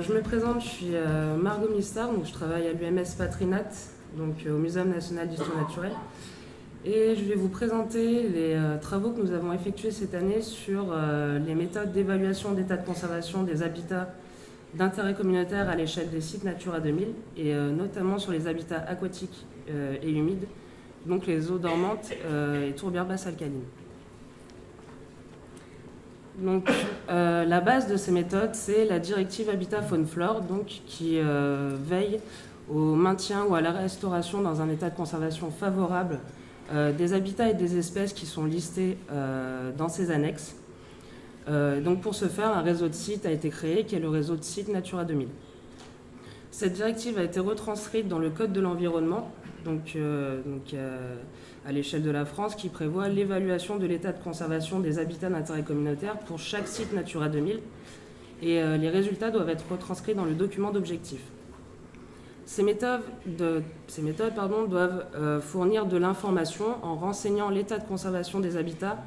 je me présente, je suis Margot Mistard, donc je travaille à l'UMS Patrinat, donc au Muséum national d'histoire naturelle. Et je vais vous présenter les travaux que nous avons effectués cette année sur les méthodes d'évaluation d'état de conservation des habitats d'intérêt communautaire à l'échelle des sites Natura 2000, et notamment sur les habitats aquatiques et humides, donc les eaux dormantes et tourbières basses alcalines. Donc, la base de ces méthodes, c'est la directive Habitat Faune Flore, donc, qui veille au maintien ou à la restauration dans un état de conservation favorable des habitats et des espèces qui sont listés dans ces annexes. Donc pour ce faire, un réseau de sites a été créé, qui est le réseau de sites Natura 2000. Cette directive a été retranscrite dans le Code de l'environnement, à l'échelle de la France, qui prévoit l'évaluation de l'état de conservation des habitats d'intérêt communautaire pour chaque site Natura 2000, et les résultats doivent être retranscrits dans le document d'objectifs. Ces méthodes doivent fournir de l'information en renseignant l'état de conservation des habitats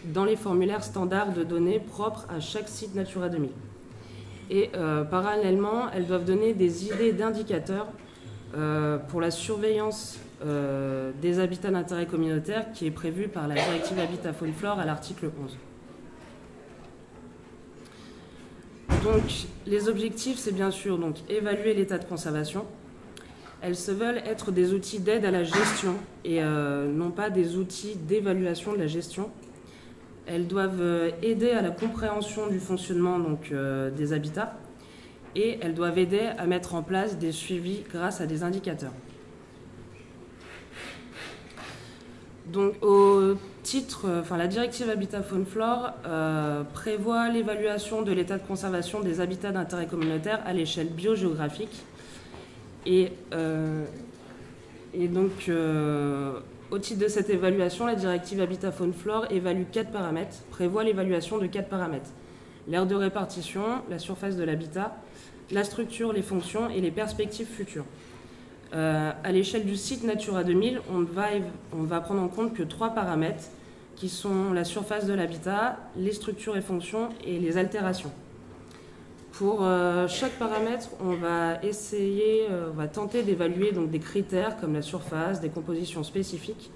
dans les formulaires standards de données propres à chaque site Natura 2000. Et parallèlement, elles doivent donner des idées d'indicateurs pour la surveillance des habitats d'intérêt communautaire qui est prévue par la directive Habitat Faune Flore à l'article 11. Donc, les objectifs, c'est bien sûr donc, évaluer l'état de conservation. Elles se veulent être des outils d'aide à la gestion et non pas des outils d'évaluation de la gestion. Elles doivent aider à la compréhension du fonctionnement des habitats, et elles doivent aider à mettre en place des suivis grâce à des indicateurs. Donc, la directive Habitat Faune Flore prévoit l'évaluation de l'état de conservation des habitats d'intérêt communautaire à l'échelle biogéographique. Et donc, au titre de cette évaluation, la directive Habitat Faune Flore évalue 4 paramètres, prévoit l'évaluation de 4 paramètres. L'aire de répartition, la surface de l'habitat, la structure, les fonctions et les perspectives futures. À l'échelle du site Natura 2000, on va prendre en compte que 3 paramètres qui sont la surface de l'habitat, les structures et fonctions et les altérations. Pour chaque paramètre, on va tenter d'évaluer des critères comme la surface, des compositions spécifiques.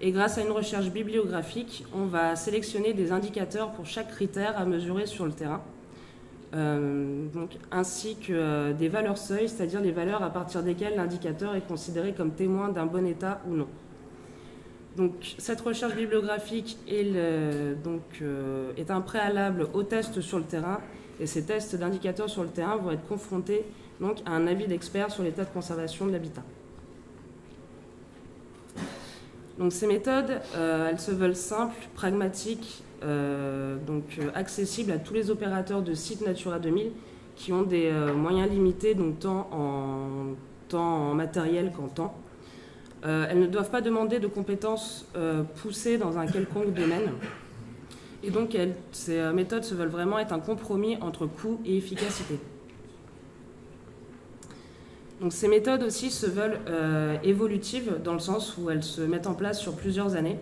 Et grâce à une recherche bibliographique, on va sélectionner des indicateurs pour chaque critère à mesurer sur le terrain, ainsi que des valeurs seuil, c'est-à-dire les valeurs à partir desquelles l'indicateur est considéré comme témoin d'un bon état ou non. Donc, cette recherche bibliographique est un préalable aux tests sur le terrain, et ces tests d'indicateurs sur le terrain vont être confrontés à un avis d'expert sur l'état de conservation de l'habitat. Donc, ces méthodes, elles se veulent simples, pragmatiques, accessibles à tous les opérateurs de sites Natura 2000 qui ont des moyens limités, donc tant en matériel qu'en temps. Elles ne doivent pas demander de compétences poussées dans un quelconque domaine. Et donc, ces méthodes se veulent vraiment être un compromis entre coût et efficacité. Donc, ces méthodes aussi se veulent évolutives dans le sens où elles se mettent en place sur plusieurs années.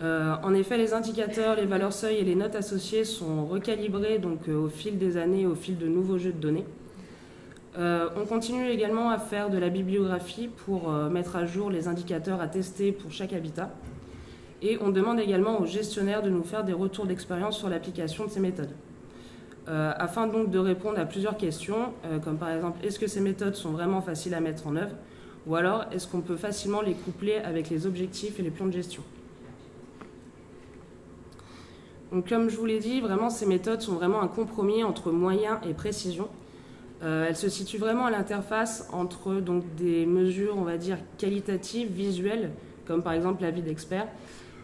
En effet, les indicateurs, les valeurs seuil et les notes associées sont recalibrés au fil des années, au fil de nouveaux jeux de données. On continue également à faire de la bibliographie pour mettre à jour les indicateurs à tester pour chaque habitat. Et on demande également aux gestionnaires de nous faire des retours d'expérience sur l'application de ces méthodes. Afin donc de répondre à plusieurs questions, comme par exemple, est-ce que ces méthodes sont vraiment faciles à mettre en œuvre? Ou alors, est-ce qu'on peut facilement les coupler avec les objectifs et les plans de gestion? Donc, comme je vous l'ai dit, vraiment, ces méthodes sont vraiment un compromis entre moyens et précision. Elles se situent vraiment à l'interface entre des mesures, on va dire, qualitatives, visuelles, comme par exemple l'avis d'expert,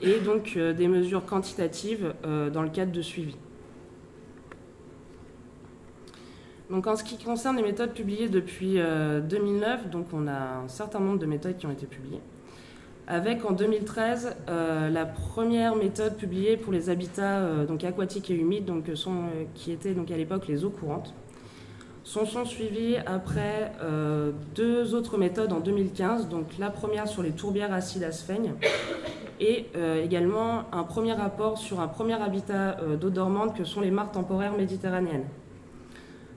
et donc des mesures quantitatives dans le cadre de suivi. Donc en ce qui concerne les méthodes publiées depuis 2009, donc on a un certain nombre de méthodes qui ont été publiées, avec en 2013 la première méthode publiée pour les habitats aquatiques et humides, qui étaient à l'époque les eaux courantes. Sont suivies après 2 autres méthodes en 2015, donc la première sur les tourbières acides à sphènes et également un premier rapport sur un premier habitat d'eau dormante que sont les mares temporaires méditerranéennes.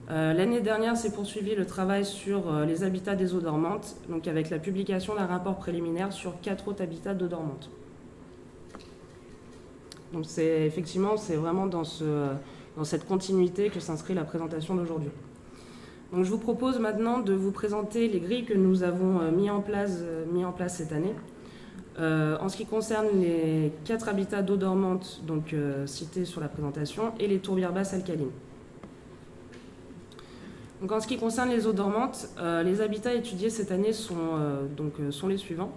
L'année dernière s'est poursuivi le travail sur les habitats des eaux dormantes, donc avec la publication d'un rapport préliminaire sur 4 autres habitats d'eau dormante. Donc effectivement, c'est vraiment dans cette continuité que s'inscrit la présentation d'aujourd'hui. Donc je vous propose maintenant de vous présenter les grilles que nous avons mis en place cette année. En ce qui concerne les 4 habitats d'eau dormante donc, cités sur la présentation et les tourbières basses alcalines. Donc, en ce qui concerne les eaux dormantes, les habitats étudiés cette année sont les suivants.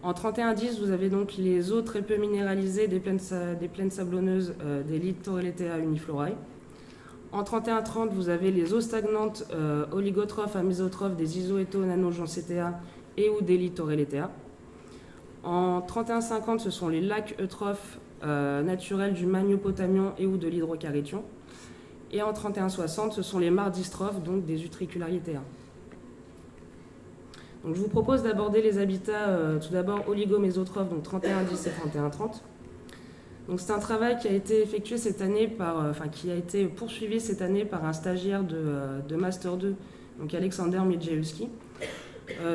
En 3110, vous avez donc les eaux très peu minéralisées des plaines sablonneuses des Littorellea uniflorae. En 3130, vous avez les eaux stagnantes oligotrophes à mésotrophes des Isoeto-nanogencétea et ou des Littorellea. En 3150, ce sont les lacs eutrophes naturels du Magnopotamion et ou de l'Hydrocarytion. Et en 3160, ce sont les mares dystrophes, donc des Utriculariitea. Donc je vous propose d'aborder les habitats tout d'abord oligomésotrophes, donc 3110 et 3130. Donc c'est un travail qui a été effectué cette année qui a été poursuivi cette année par un stagiaire de Master 2, donc Alexander Miejewski.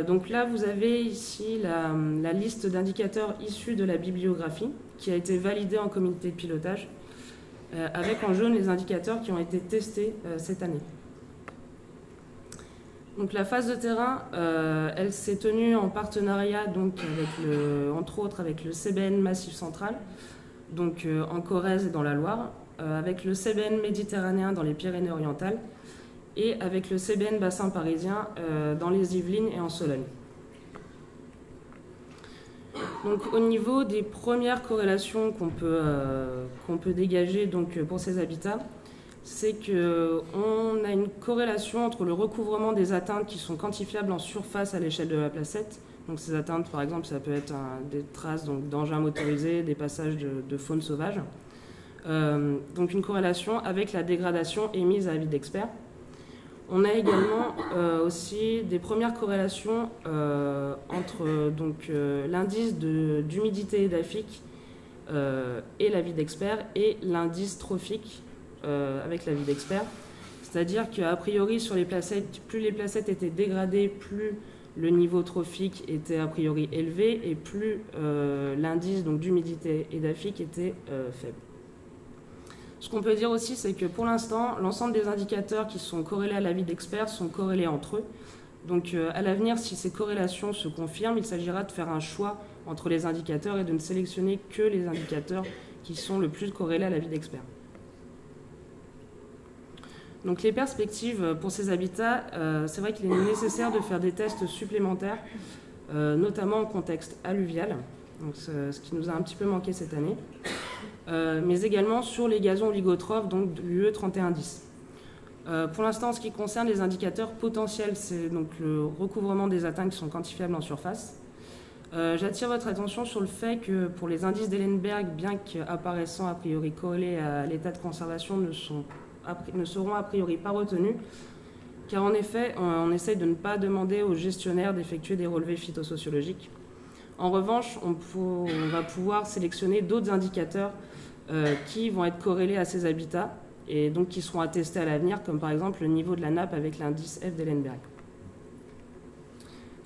Donc là, vous avez ici la liste d'indicateurs issus de la bibliographie qui a été validée en comité de pilotage, avec en jaune les indicateurs qui ont été testés cette année. Donc la phase de terrain, elle s'est tenue en partenariat donc entre autres avec le CBN Massif Central, donc en Corrèze et dans la Loire, avec le CBN Méditerranéen dans les Pyrénées-Orientales et avec le CBN Bassin Parisien dans les Yvelines et en Sologne. Donc, au niveau des premières corrélations qu'on peut dégager donc, pour ces habitats, c'est qu'on a une corrélation entre le recouvrement des atteintes qui sont quantifiables en surface à l'échelle de la placette. Donc ces atteintes, par exemple, ça peut être des traces d'engins motorisés, des passages de faune sauvage. Donc une corrélation avec la dégradation émise à avis d'experts. On a également aussi des premières corrélations entre l'indice d'humidité edaphique et l'avis d'expert et l'indice trophique avec l'avis d'expert. C'est-à-dire qu'a priori sur les placettes, plus les placettes étaient dégradées, plus le niveau trophique était a priori élevé et plus l'indice d'humidité edaphique était faible. Ce qu'on peut dire aussi, c'est que pour l'instant, l'ensemble des indicateurs qui sont corrélés à l'avis d'experts sont corrélés entre eux. Donc à l'avenir, si ces corrélations se confirment, il s'agira de faire un choix entre les indicateurs et de ne sélectionner que les indicateurs qui sont le plus corrélés à l'avis d'experts. Donc les perspectives pour ces habitats, c'est vrai qu'il est nécessaire de faire des tests supplémentaires, notamment en contexte alluvial, donc ce qui nous a un petit peu manqué cette année. Mais également sur les gazons oligotrophes, donc de l'UE 3110. Pour l'instant, en ce qui concerne les indicateurs potentiels, c'est donc le recouvrement des atteintes qui sont quantifiables en surface. J'attire votre attention sur le fait que pour les indices d'Ellenberg, bien qu'apparaissant a priori corrélés à l'état de conservation, ne seront a priori pas retenus, car en effet, on essaye de ne pas demander aux gestionnaires d'effectuer des relevés phytosociologiques. En revanche, on va pouvoir sélectionner d'autres indicateurs qui vont être corrélés à ces habitats et donc qui seront attestés à l'avenir, comme par exemple le niveau de la nappe avec l'indice F d'Ellenberg.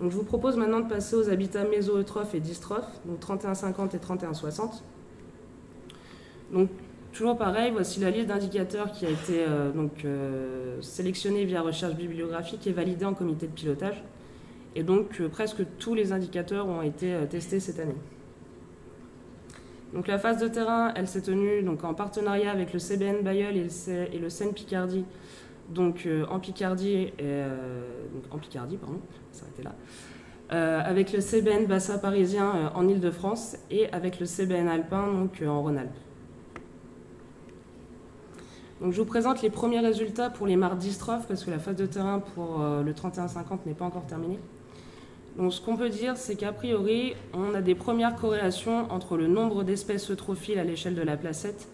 Donc je vous propose maintenant de passer aux habitats mésoeutrophes et dystrophes, donc 3150 et 3160. Donc toujours pareil, voici la liste d'indicateurs qui a été sélectionnée via recherche bibliographique et validée en comité de pilotage. Et donc presque tous les indicateurs ont été testés cette année. Donc la phase de terrain, elle s'est tenue donc, en partenariat avec le CBN Bailleul et le CEN Picardie, donc en Picardie, s'arrêter là, avec le CBN Bassin Parisien en Île-de-France et avec le CBN Alpin donc en Rhône-Alpes. Donc je vous présente les premiers résultats pour les mares dystrophes parce que la phase de terrain pour le 3150 n'est pas encore terminée. Donc, ce qu'on peut dire, c'est qu'a priori, on a des premières corrélations entre le nombre d'espèces eutrophiles à l'échelle de la placette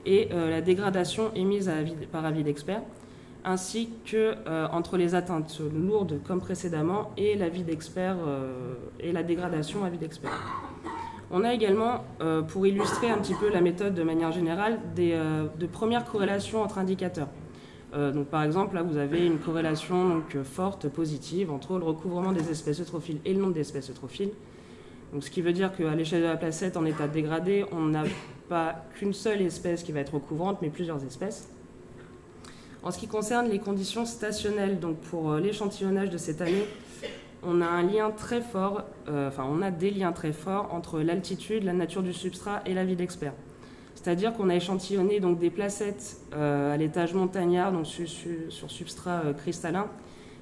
et la dégradation émise par avis d'experts, ainsi que entre les atteintes lourdes comme précédemment et l'avis d'experts et la dégradation avis d'experts. On a également, pour illustrer un petit peu la méthode de manière générale, de premières corrélations entre indicateurs. Donc, par exemple, là, vous avez une corrélation donc, forte, positive, entre le recouvrement des espèces eutrophiles et le nombre d'espèces eutrophiles. Donc, ce qui veut dire qu'à l'échelle de la placette, en état dégradé, on n'a pas qu'une seule espèce qui va être recouvrante, mais plusieurs espèces. En ce qui concerne les conditions stationnelles, donc pour l'échantillonnage de cette année, on a un lien très fort, on a des liens très forts entre l'altitude, la nature du substrat et la vie d'expert. C'est-à-dire qu'on a échantillonné donc, des placettes à l'étage montagnard, donc sur substrat cristallin,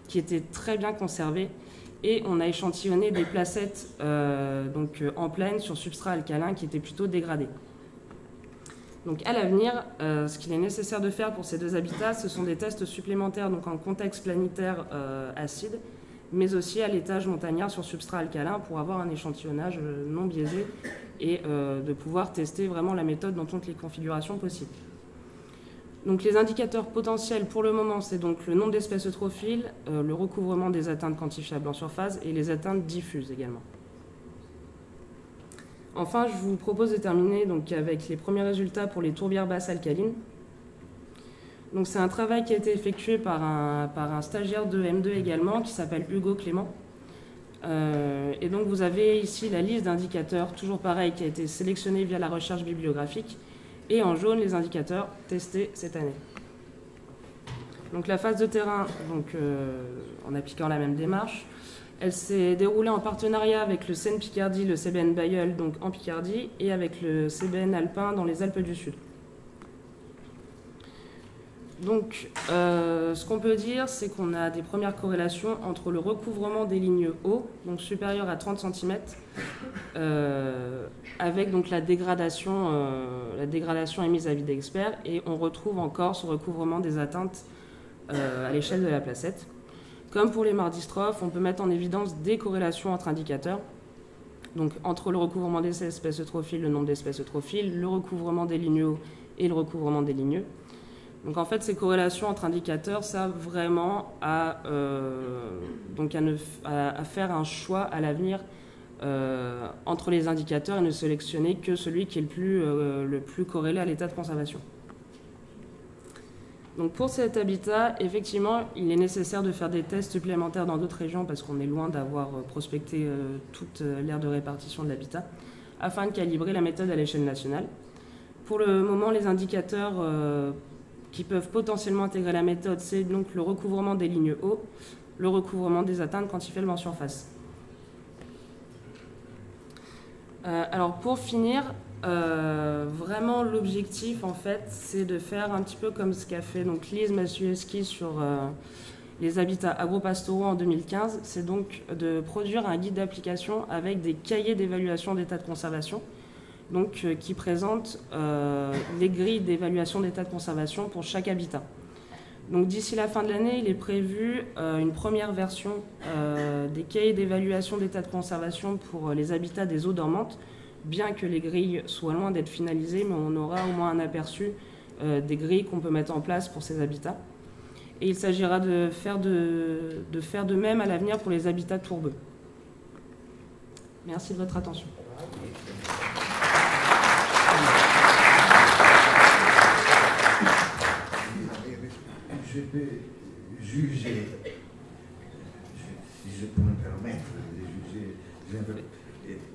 qui étaient très bien conservées. Et on a échantillonné des placettes en plaine sur substrat alcalin qui étaient plutôt dégradés. Donc à l'avenir, ce qu'il est nécessaire de faire pour ces deux habitats, ce sont des tests supplémentaires donc en contexte planitaire acide, mais aussi à l'étage montagnard sur substrat alcalin pour avoir un échantillonnage non biaisé et de pouvoir tester vraiment la méthode dans toutes les configurations possibles. Donc les indicateurs potentiels pour le moment, c'est donc le nombre d'espèces eutrophiles, le recouvrement des atteintes quantifiables en surface et les atteintes diffuses également. Enfin, je vous propose de terminer donc, avec les premiers résultats pour les tourbières basses alcalines. Donc c'est un travail qui a été effectué par un stagiaire de M2 également, qui s'appelle Hugo Clément. Et donc vous avez ici la liste d'indicateurs, toujours pareil, qui a été sélectionnée via la recherche bibliographique. Et en jaune, les indicateurs testés cette année. Donc la phase de terrain, donc, en appliquant la même démarche, elle s'est déroulée en partenariat avec le CEN Picardie, le CBN Bailleul, donc en Picardie, et avec le CBN Alpin dans les Alpes du Sud. Donc, ce qu'on peut dire, c'est qu'on a des premières corrélations entre le recouvrement des lignes hauts, donc supérieures à 30 cm, avec donc la dégradation émise à vie d'expert, et on retrouve encore ce recouvrement des atteintes à l'échelle de la placette. Comme pour les mardistrophes, on peut mettre en évidence des corrélations entre indicateurs, donc entre le recouvrement des espèces eutrophiles, le nombre d'espèces eutrophiles, le recouvrement des lignes hauts et le recouvrement des ligneux. Donc en fait, ces corrélations entre indicateurs servent vraiment à faire un choix à l'avenir entre les indicateurs et ne sélectionner que celui qui est le plus corrélé à l'état de conservation. Donc pour cet habitat, effectivement, il est nécessaire de faire des tests supplémentaires dans d'autres régions parce qu'on est loin d'avoir prospecté toute l'aire de répartition de l'habitat, afin de calibrer la méthode à l'échelle nationale. Pour le moment, les indicateurs qui peuvent potentiellement intégrer la méthode, c'est donc le recouvrement des lignes hauts, le recouvrement des atteintes quantifiables en surface. Alors pour finir, vraiment l'objectif en fait, c'est de faire un petit peu comme ce qu'a fait donc Lise Masueski sur les habitats agropastoraux en 2015, c'est donc de produire un guide d'application avec des cahiers d'évaluation d'état de conservation, donc, qui présente les grilles d'évaluation d'état de conservation pour chaque habitat. Donc d'ici la fin de l'année, il est prévu une première version des cahiers d'évaluation d'état de conservation pour les habitats des eaux dormantes, bien que les grilles soient loin d'être finalisées, mais on aura au moins un aperçu des grilles qu'on peut mettre en place pour ces habitats. Et il s'agira de faire de même à l'avenir pour les habitats tourbeux. Merci de votre attention. Je peux juger, si je peux me permettre de juger,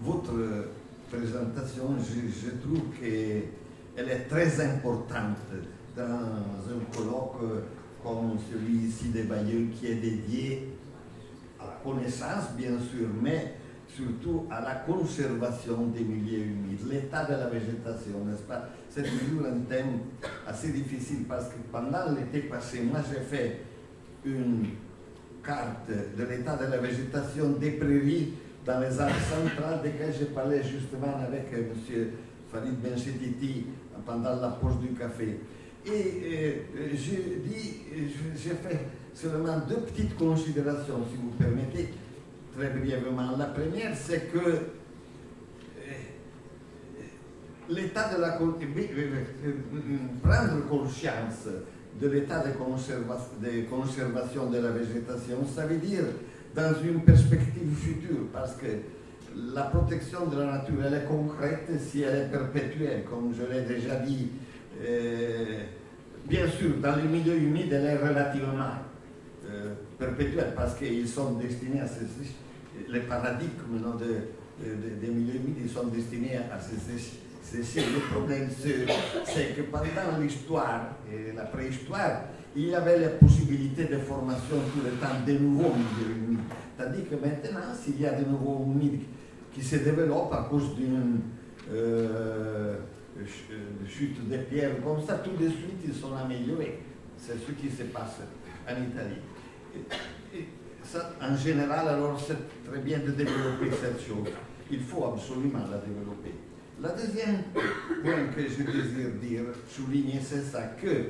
votre présentation, je trouve qu'elle est très importante dans un colloque comme celui-ci des Bailleul qui est dédié à la connaissance, bien sûr, mais surtout à la conservation des milieux humides, l'état de la végétation, n'est-ce pas? C'est toujours un thème assez difficile parce que pendant l'été passé, moi j'ai fait une carte de l'état de la végétation des prairies dans les Alpes centrales, desquelles j'ai parlé justement avec M. Farid Benchititi pendant la pause du café. Et j'ai fait seulement deux petites considérations, si vous permettez, très brièvement. La première, c'est que l'état de la prendre conscience de l'état de conservation de la végétation, ça veut dire dans une perspective future, parce que la protection de la nature, elle est concrète si elle est perpétuelle, comme je l'ai déjà dit. bien sûr, dans les milieux humides, elle est relativement perpétuelle parce qu'ils sont destinés à les paradigmes des milieux humides, ils sont destinés à se sécher. Le problème, c'est que pendant l'histoire et la préhistoire, il y avait la possibilité de formation tout le temps de nouveaux milieux humides. Tandis que maintenant, s'il y a de nouveaux humides qui se développent à cause d'une chute de pierres comme ça, tout de suite ils sont améliorés. C'est ce qui se passe en Italie. Et ça, en général, alors c'est très bien de développer cette chose. Il faut absolument la développer. La deuxième point que je désire souligner, c'est ça, que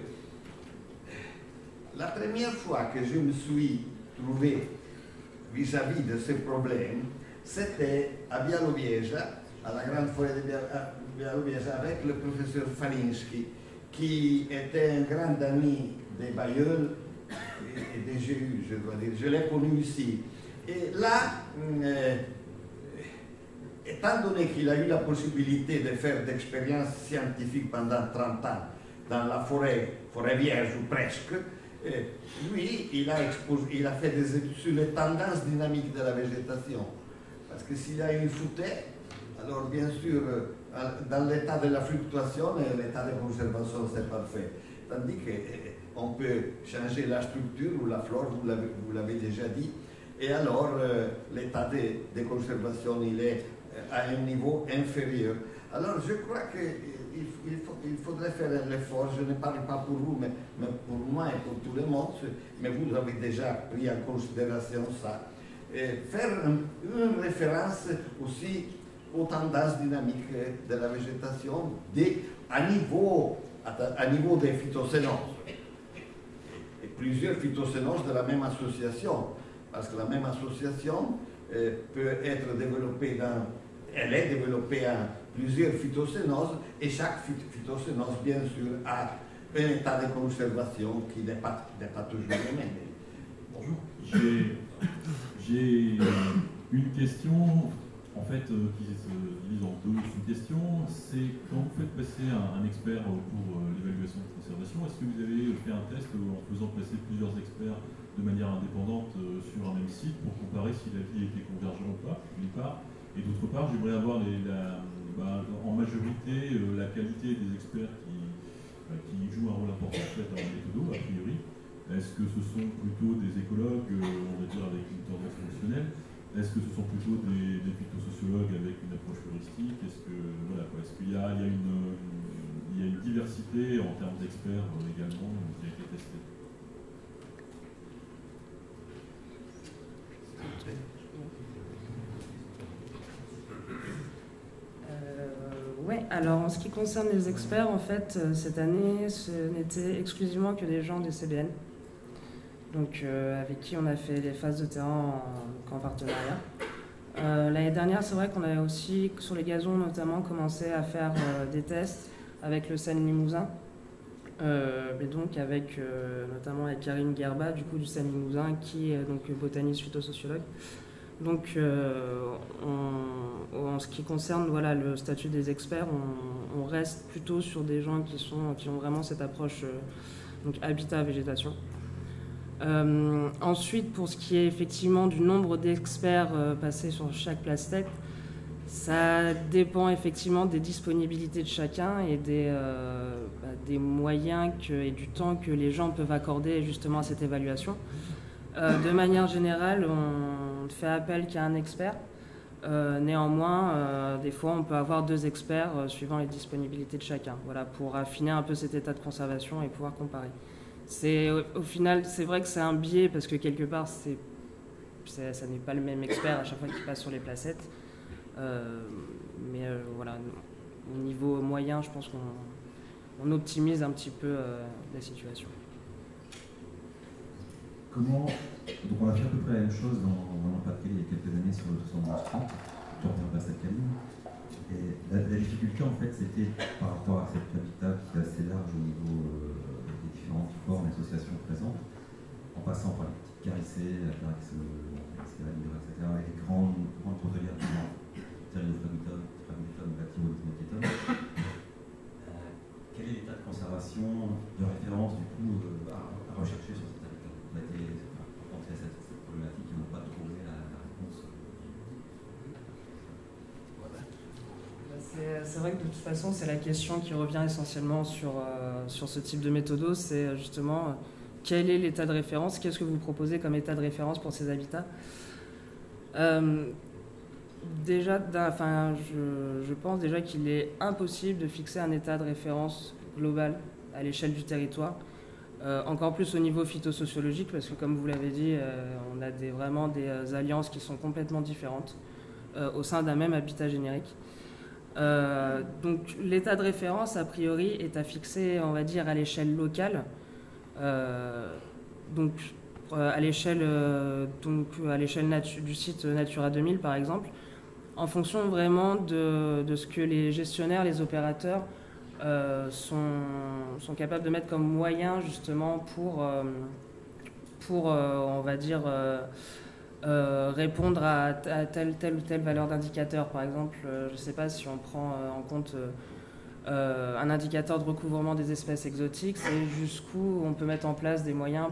la première fois que je me suis trouvé vis-à-vis de ce problème, c'était à Białowieża, à la grande forêt de Białowieża, avec le professeur Faliński, qui était un grand ami des Bailleul et des GU, je dois dire. Je l'ai connu ici. Et là, étant donné qu'il a eu la possibilité de faire d'expériences scientifiques pendant 30 ans dans la forêt vierge ou presque, lui, il a fait des études sur les tendances dynamiques de la végétation. Parce que s'il y a une foutaie, alors bien sûr, dans l'état de la fluctuation, l'état de conservation, c'est parfait. Tandis qu'on peut changer la structure ou la flore, vous l'avez déjà dit, et alors l'état de conservation, il est à un niveau inférieur. Alors je crois qu'il faudrait faire un effort, je ne parle pas pour vous, mais pour moi et pour tout le monde, mais vous avez déjà pris en considération ça, et faire une référence aussi aux tendances dynamiques de la végétation à niveau des phytocénoses. Et plusieurs phytocénoses de la même association, parce que la même association peut être développée elle est développée en plusieurs phytocénoses, et chaque phytocénose, bien sûr, a un état de conservation qui n'est pas toujours le même. Bonjour. J'ai une question, en fait, qui se divise en deux sous-questions. C'est quand vous faites passer un expert pour l'évaluation de conservation, est-ce que vous avez fait un test en faisant passer plusieurs experts de manière indépendante sur un même site pour comparer si l'avis était convergent ou pas, d'une part? Et d'autre part, j'aimerais avoir en majorité la qualité des experts qui jouent un rôle important en fait, dans la méthode, a priori. Est-ce que ce sont plutôt des écologues, on va dire avec une tendance fonctionnelle? Est-ce que ce sont plutôt des phytosociologues avec une approche floristique? Est-ce qu'il y a une diversité en termes d'experts également qui a été testée? Oui, alors en ce qui concerne les experts, en fait, cette année, ce n'était exclusivement que des gens des CBN, donc avec qui on a fait les phases de terrain en partenariat. L'année dernière, c'est vrai qu'on avait aussi, sur les gazons notamment, commencé à faire des tests avec le Seine-Limousin, et donc notamment avec Karine Gerba, du coup, du Seine-Limousin, qui est donc botaniste phytosociologue. Donc, en ce qui concerne le statut des experts, on reste plutôt sur des gens qui ont vraiment cette approche donc habitat-végétation. Ensuite, pour ce qui est effectivement du nombre d'experts passés sur chaque place-tête, ça dépend effectivement des disponibilités de chacun et des moyens et du temps que les gens peuvent accorder justement à cette évaluation. De manière générale, on ne fait appel qu'à un expert. Néanmoins, des fois, on peut avoir 2 experts suivant les disponibilités de chacun, pour affiner un peu cet état de conservation et pouvoir comparer. Au final, c'est vrai que c'est un biais parce que quelque part, ça n'est pas le même expert à chaque fois qu'il passe sur les placettes. Mais au niveau moyen, je pense qu'on optimise un petit peu la situation. Donc on a fait à peu près la même chose dans le Pas-de-Calais il y a quelques années sur le 72-30, pour faire passer le Calais. Et la difficulté en fait c'était par rapport à cet habitat qui est assez large au niveau des différentes formes d'associations présentes, en passant par les petites carissées, la carax, etc., les grandes potelières de Pteridophragmiton, Bacteroides. Quel est l'état de conservation de référence C'est vrai que de toute façon, c'est la question qui revient essentiellement sur ce type de méthodo, c'est justement quel est l'état de référence, qu'est-ce que vous proposez comme état de référence pour ces habitats. Déjà, je pense déjà qu'il est impossible de fixer un état de référence global à l'échelle du territoire, encore plus au niveau phytosociologique, parce que comme vous l'avez dit, on a vraiment des alliances qui sont complètement différentes au sein d'un même habitat générique. Donc l'état de référence, a priori, est à fixer, on va dire, à l'échelle locale, donc à l'échelle du site Natura 2000, par exemple, en fonction vraiment de ce que les gestionnaires, les opérateurs sont capables de mettre comme moyen justement pour on va dire, répondre à telle ou telle valeur d'indicateur. Par exemple, je ne sais pas si on prend en compte un indicateur de recouvrement des espèces exotiques, c'est jusqu'où on peut mettre en place des moyens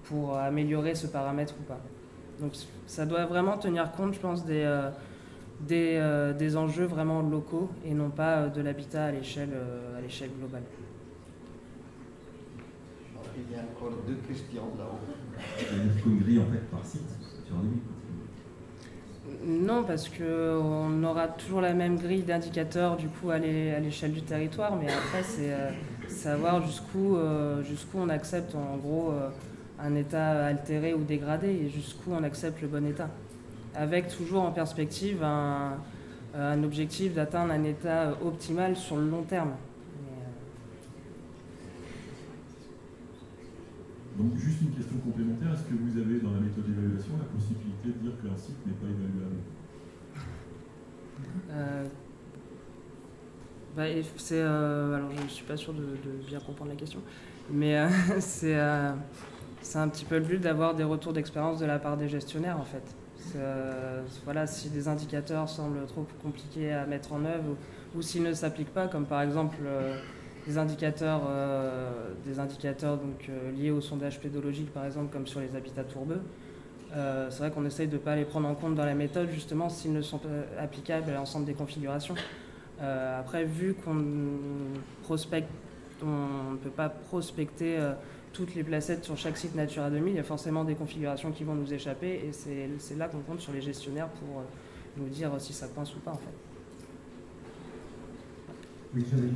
pour améliorer ce paramètre ou pas. Donc ça doit vraiment tenir compte, je pense, des enjeux vraiment locaux et non pas de l'habitat à l'échelle globale. Il y a encore 2 questions là-haut. C'est une grille en fait par site sur lui. Non, parce qu'on aura toujours la même grille d'indicateurs du coup à l'échelle du territoire, mais après c'est savoir jusqu'où on accepte en gros un état altéré ou dégradé et jusqu'où on accepte le bon état, avec toujours en perspective un objectif d'atteindre un état optimal sur le long terme. Donc juste une question complémentaire, est-ce que vous avez dans la méthode d'évaluation la possibilité de dire qu'un site n'est pas évaluable? Alors je ne suis pas sûr de bien comprendre la question, mais c'est un petit peu le but d'avoir des retours d'expérience de la part des gestionnaires en fait. Voilà, si des indicateurs semblent trop compliqués à mettre en œuvre ou s'ils ne s'appliquent pas, comme par exemple des indicateurs donc, liés au sondage pédologique, par exemple, comme sur les habitats tourbeux. C'est vrai qu'on essaye de ne pas les prendre en compte dans la méthode, justement, s'ils ne sont pas applicables à l'ensemble des configurations. Après, vu qu'on prospecte, on ne peut pas prospecter toutes les placettes sur chaque site Natura 2000, il y a forcément des configurations qui vont nous échapper, et c'est là qu'on compte sur les gestionnaires pour nous dire si ça coince ou pas, en fait. Oui, j'avais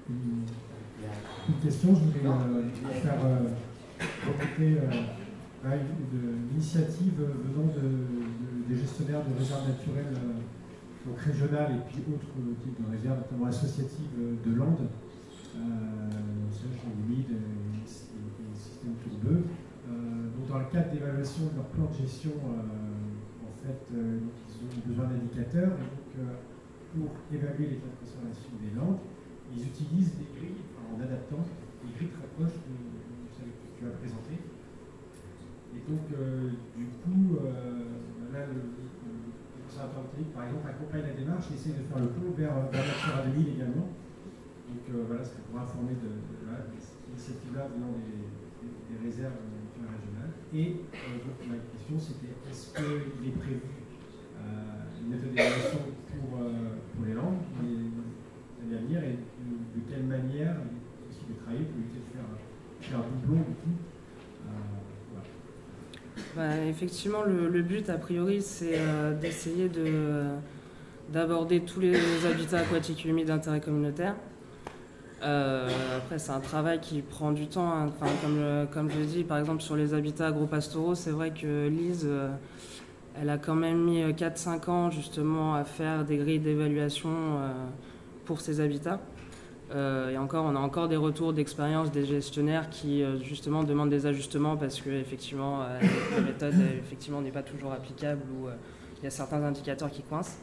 une question, je voulais faire répéter une initiative venant des gestionnaires de réserves naturelles donc régionales et puis autres types de réserves, notamment associatives de Landes, humides et systèmes tourbeux. Donc dans le cadre d'évaluation de leur plan de gestion, en fait, ils ont besoin d'indicateurs. Donc, pour évaluer l'état de conservation des landes, ils utilisent des grilles, en adaptant des grilles très proches de celles que tu as présentées. Et donc, du coup, là, le conservatoire botanique, par exemple, accompagne la démarche et essaie de faire le pont vers Natura 2000 également. Donc, voilà, c'est pour informer de cette initiative-là venant des réserves naturelles régionales. Et donc, ma question, c'était est-ce qu'il est prévu une méthode d'évaluation pour les langues l'année à venir et de quelle manière est-ce qu'il est travaillé pour éviter de faire un doublon du coup voilà. Effectivement, le but a priori c'est d'essayer d'aborder tous les habitats aquatiques humides d'intérêt communautaire. Après c'est un travail qui prend du temps, hein. Enfin, comme je l'ai dit, par exemple sur les habitats agropastoraux, c'est vrai que Lise elle a quand même mis 4-5 ans justement à faire des grilles d'évaluation pour ces habitats. Et encore, on a encore des retours d'expérience des gestionnaires qui justement demandent des ajustements parce que effectivement, la méthode effectivement n'est pas toujours applicable ou il y a certains indicateurs qui coincent.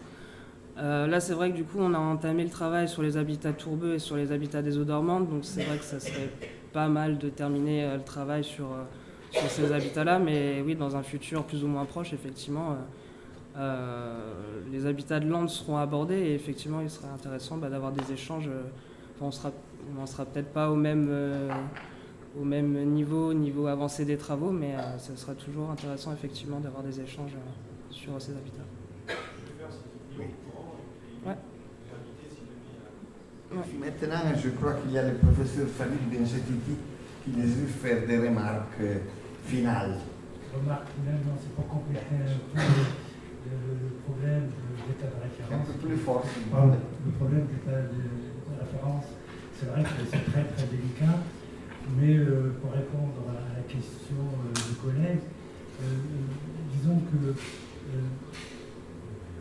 Là, c'est vrai que du coup, on a entamé le travail sur les habitats tourbeux et sur les habitats des eaux dormantes, donc c'est vrai que ça serait pas mal de terminer le travail sur ces habitats-là, mais oui, dans un futur plus ou moins proche, effectivement, les habitats de Landes seront abordés et effectivement, il serait intéressant d'avoir des échanges. On n'en sera peut-être pas au même niveau avancé des travaux, mais ce sera toujours intéressant, effectivement, d'avoir des échanges sur ces habitats. Ouais. Maintenant, je crois qu'il y a le professeur Farid Benjetiti qui désire faire des remarques finales. Remarque finale, non, c'est pour compléter un peu le problème de l'état de référence. Un peu plus fort. Le problème d'état de référence, c'est vrai que c'est très très délicat, mais pour répondre à la question du collègue, disons que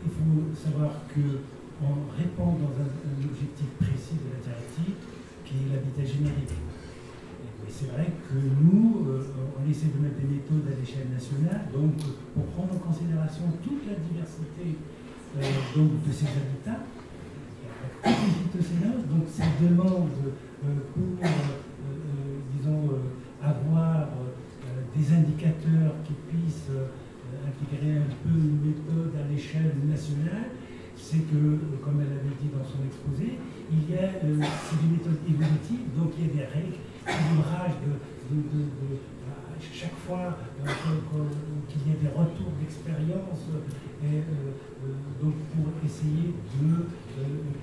il faut savoir qu'on répond dans un objectif précis de la directive qui est l'habitat générique. Et c'est vrai que nous, on essaie de mettre des méthodes à l'échelle nationale, donc pour prendre en considération toute la diversité donc, de ces habitats, donc ces demandes pour, disons, avoir des indicateurs qui puissent intégrer un peu une méthode à l'échelle nationale, c'est que, comme elle l'avait dit dans son exposé, il y a c'est des méthodes évolutives, donc il y a des règles, d'ouvrage chaque fois qu'il y ait des retours d'expérience, donc pour essayer de,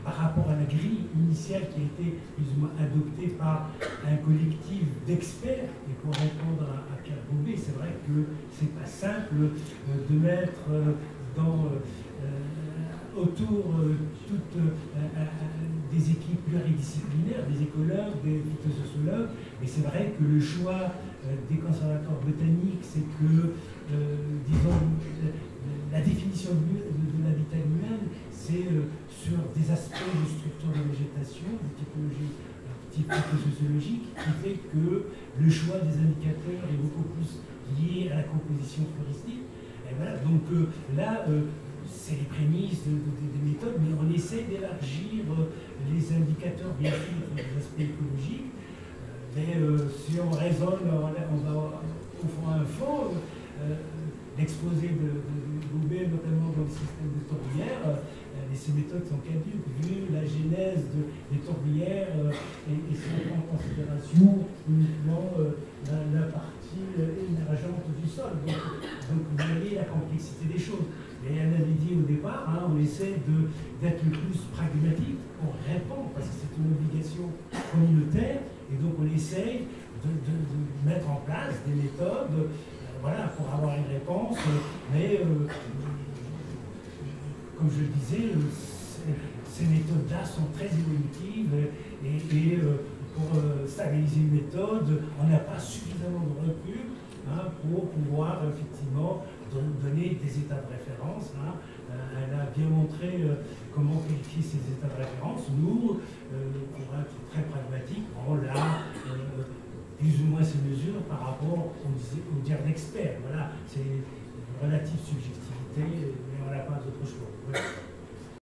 par rapport à la grille initiale qui a été plus ou moins adoptée par un collectif d'experts, et pour répondre à Pierre Bobet, c'est vrai que c'est pas simple de mettre autour toutes des équipes pluridisciplinaires, des écologues, des phytosociologues, et c'est vrai que le choix des conservatoires botaniques, c'est que, disons, la définition de l'habitat humain, c'est sur des aspects de structure de végétation, de typologie type phytosociologique, qui fait que le choix des indicateurs est beaucoup plus lié à la composition floristique. Et voilà, donc là, c'est les prémices des méthodes, mais on essaie d'élargir les indicateurs, bien sûr, des aspects écologiques. Mais si on raisonne, on va au fond un fond. L'exposé de Bobet, notamment dans le système des tourbières, ces méthodes sont caduques, vu la genèse des tourbières, et si on prend en considération uniquement la partie émergente du sol. Donc vous voyez la complexité des choses. Et elle avait dit au départ, on essaie d'être le plus pragmatique pour répondre, parce que c'est une obligation communautaire, et donc on essaie de mettre en place des méthodes voilà, pour avoir une réponse, mais comme je le disais, ces méthodes-là sont très évolutives, et pour stabiliser une méthode, on n'a pas suffisamment de recul pour pouvoir effectivement donner des états de référence. Elle a bien montré comment qualifier ces états de référence. Nous, pour être très pragmatique, on l'a plus ou moins ces mesures par rapport au dire d'experts. Voilà, c'est une relative subjectivité, mais on n'a pas d'autre choix. Voilà.